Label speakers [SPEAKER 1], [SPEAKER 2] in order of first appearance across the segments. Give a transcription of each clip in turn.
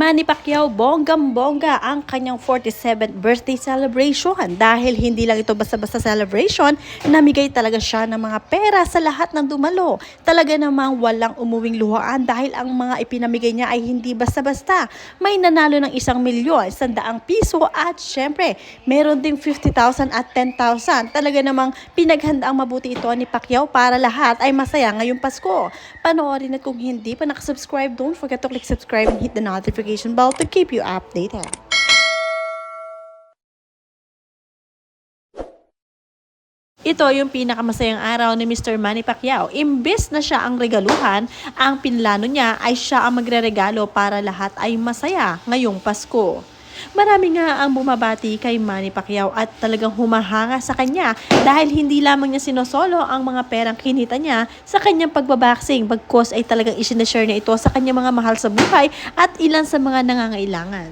[SPEAKER 1] Manny Pacquiao, bonggang-bongga ang kanyang 47th birthday celebration dahil hindi lang ito basta-basta celebration, namigay talaga siya ng mga pera sa lahat ng dumalo. Talaga namang walang umuwing luhaan dahil ang mga ipinamigay niya ay hindi basta-basta. May nanalo ng 1,000,000, 100 piso at syempre, meron ding 50,000 at 10,000. Talaga namang pinaghandaang mabuti ito ni Pacquiao para lahat ay masaya ngayong Pasko. Panoorin at kung hindi pa nakasubscribe, don't forget to click subscribe and hit the notification bell to keep you updated. Ito yung pinakamasayang araw ni Mr. Manny Pacquiao. Imbes na siya ang regaluhan, ang pinlano niya ay siya ang magreregalo para lahat ay masaya ngayong Pasko. Marami nga ang bumabati kay Manny Pacquiao at talagang humahanga sa kanya dahil hindi lamang niya sinosolo ang mga perang kinita niya sa kanyang pagbaboxing, bagkos ay talagang isinashare niya ito sa kanyang mga mahal sa buhay at ilan sa mga nangangailangan.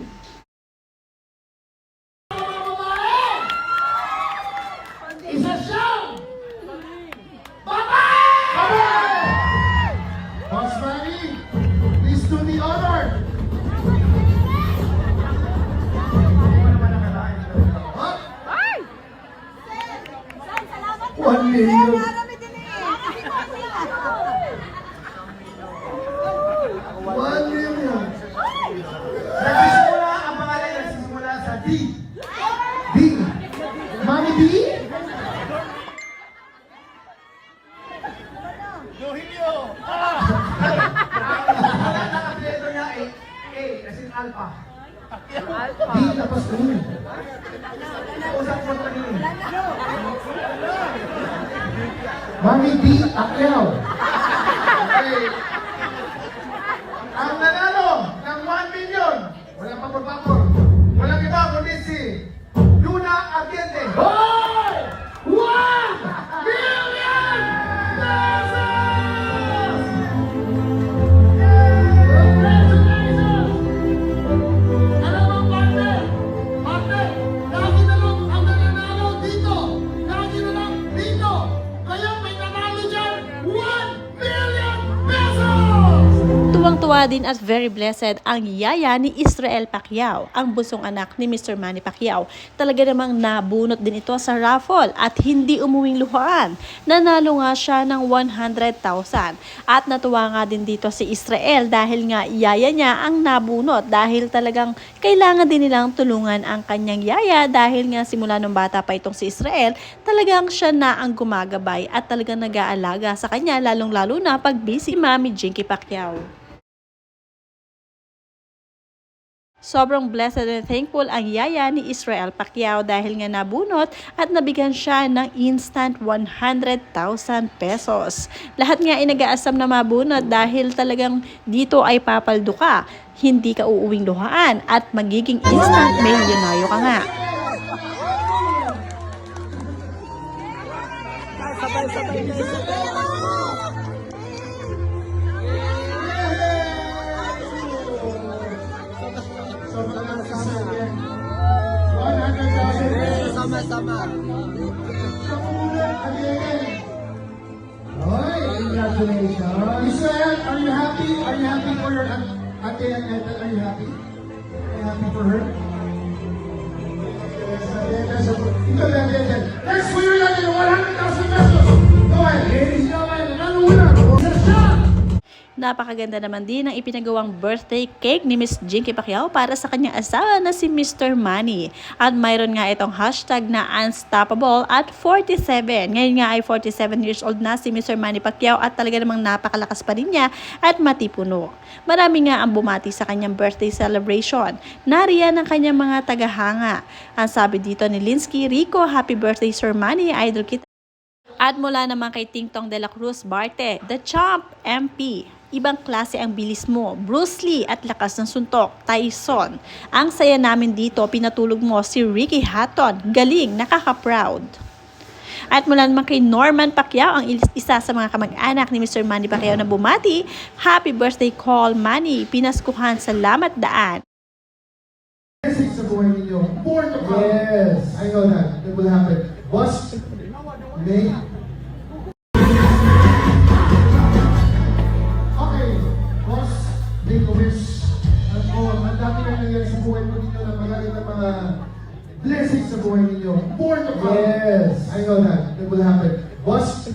[SPEAKER 2] Boss Manny, please do the honor. Huh? 1 million. 1 million.
[SPEAKER 3] Nagsisimula ang pangalan, nagsisimula sa D.
[SPEAKER 2] D. Manny D?
[SPEAKER 3] Dohilio! Ang apelyido niya ay A, as in Alpha.
[SPEAKER 2] D tapos D.
[SPEAKER 3] Usap mo ito rin.
[SPEAKER 2] Manny D. Pacquiao.
[SPEAKER 3] Okay. Ang nanalo ng 1 million, walang papor-papor, walang iba kundi si Luna Atiende.
[SPEAKER 2] Hoy! 1 million pesos! Congratulations! Alam mo, partner, lagi na lang ang nananalo dito. Lagi na lang dito. Kaya may nanalo dyan, 1 million pesos!
[SPEAKER 1] Tuwang-tuwa din at very blessed ang yaya ni Israel Pacquiao, ang busong anak ni Mr. Manny Pacquiao. Talaga namang nabunot din ito sa raffle at hindi umuwing luhaan. Nanalo nga siya ng 100,000 at natuwa nga din dito si Israel dahil nga yaya niya ang nabunot dahil talagang kailangan din nilang tulungan ang kanyang yaya dahil nga simula nung bata pa itong si Israel, talagang siya na ang gumagabay at talagang nag-aalaga sa kanya lalong-lalo na pag busy Mami Jinky Pacquiao. Sobrang blessed and thankful ang yaya ni Israel Pacquiao dahil nga nabunot at nabigyan siya ng instant 100,000 pesos. Lahat nga ay nag-aasam na mabunot dahil talagang dito ay papaldo ka, hindi ka uuwing luhaan at magiging instant milyonaryo ka nga.
[SPEAKER 2] Sama-sama. Hoy, congratulations. Israel, are you happy? Are you happy for your ate and Ethel? Are you happy? Are you happy for her? Ito lang, Ethel. Let's winner natin ng 100,000 pesos. Go ahead, ladies and gentlemen, another winner.
[SPEAKER 1] Napakaganda naman din ang ipinagawang birthday cake ni Miss Jinky Pacquiao para sa kanyang asawa na si Mr. Manny. At mayroon nga itong hashtag na unstoppable at 47. Ngayon nga ay 47 years old na si Mr. Manny Pacquiao at talaga namang napakalakas pa rin niya at matipuno. Marami nga ang bumati sa kanyang birthday celebration. Nariyan ang kanyang mga tagahanga. Ang sabi dito ni Linsky Rico, happy birthday Sir Manny, idol kita. At mula naman kay Ting Tong de la Cruz Barte, The Champ MP. Ibang klase ang bilis mo, Bruce Lee at lakas ng suntok, Tyson. Ang saya namin dito, pinatulog mo si Ricky Hatton, galing, nakaka-proud. At mula naman kay Norman Pacquiao, ang isa sa mga kamag-anak ni Mr. Manny Pacquiao na bumati, happy birthday call Manny, pinaskuhan, salamat daan.
[SPEAKER 2] Sa buhay ninyo. More to come. Yes, I know that. It will happen. Boss, May. Okay, boss, make a wish. Ang
[SPEAKER 3] blessings sa buhay ninyo. More to come.
[SPEAKER 2] Yes, I know that. That will happen. Boss,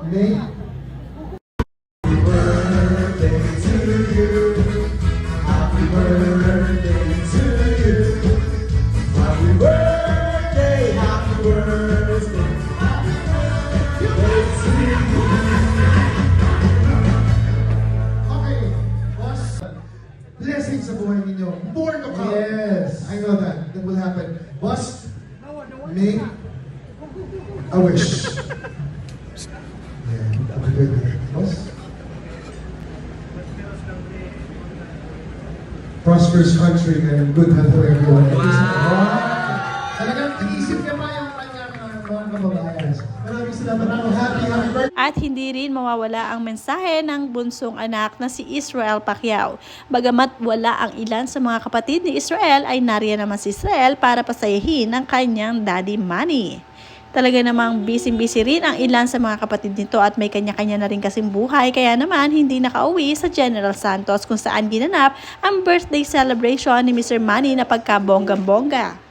[SPEAKER 2] may... Happy birthday to you. Happy birthday to you. Happy birthday, happy birthday. Happy birthday to you.
[SPEAKER 3] Okay, boss. Blessings sa buhay ninyo. More to come.
[SPEAKER 2] Yes, I know that. That will happen. Boss, make a wish. Yeah, happy birthday. Boss? Prosperous country and good health for everyone. Talagang inisip niya pa yung kanyang mga kababayan. Maraming salamat. Happy birthday.
[SPEAKER 1] At hindi rin mawawala ang mensahe ng bunsong anak na si Israel Pacquiao. Bagamat wala ang ilan sa mga kapatid ni Israel, ay nariyan naman si Israel para pasayahin ang kanyang daddy Manny. Talaga namang busy-busy rin ang ilan sa mga kapatid nito at may kanya-kanya na rin kasing buhay, kaya naman hindi nakauwi sa General Santos kung saan ginanap ang birthday celebration ni Mr. Manny na pagkabonggang-bongga.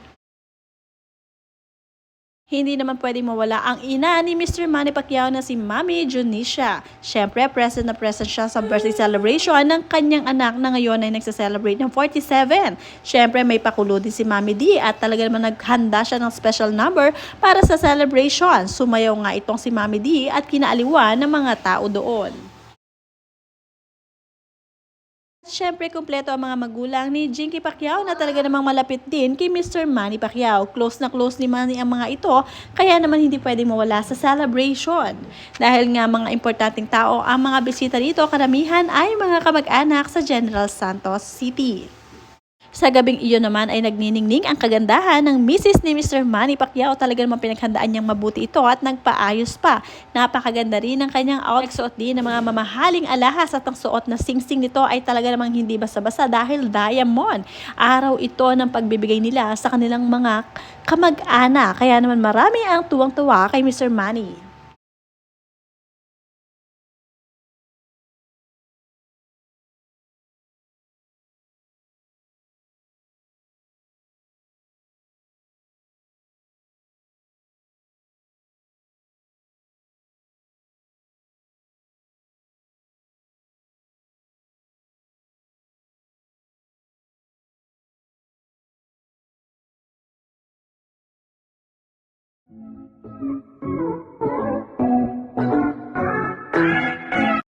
[SPEAKER 1] Hindi naman pwedeng mawala ang ina ni Mr. Manny Pacquiao na si Mami Junisha. Siyempre, present na present siya sa birthday celebration ng kanyang anak na ngayon ay nagsa-celebrate ng 47. Siyempre, may pakulo din si Mami D at talaga naman naghanda siya ng special number para sa celebration. Sumayaw nga itong si Mami D at kinaaliwan ng mga tao doon. Siyempre, kumpleto ang mga magulang ni Jinky Pacquiao na talaga namang malapit din kay Mr. Manny Pacquiao. Close na close ni Manny ang mga ito, kaya naman hindi pwedeng mawala sa celebration. Dahil nga mga importanteng tao ang mga bisita dito, karamihan ay mga kamag-anak sa General Santos City. Sa gabing iyon naman ay nagniningning ang kagandahan ng misis ni Mr. Manny Pacquiao. Talaga namang pinaghandaan niyang mabuti ito at nagpaayos pa. Napakaganda rin ng kanyang outfit. Nagsuot din ng mga mamahaling alahas at ang suot na singsing nito ay talaga namang hindi basta-basta dahil diamond. Araw ito ng pagbibigay nila sa kanilang mga kamag-anak. Kaya naman marami ang tuwang-tuwa kay Mr. Manny.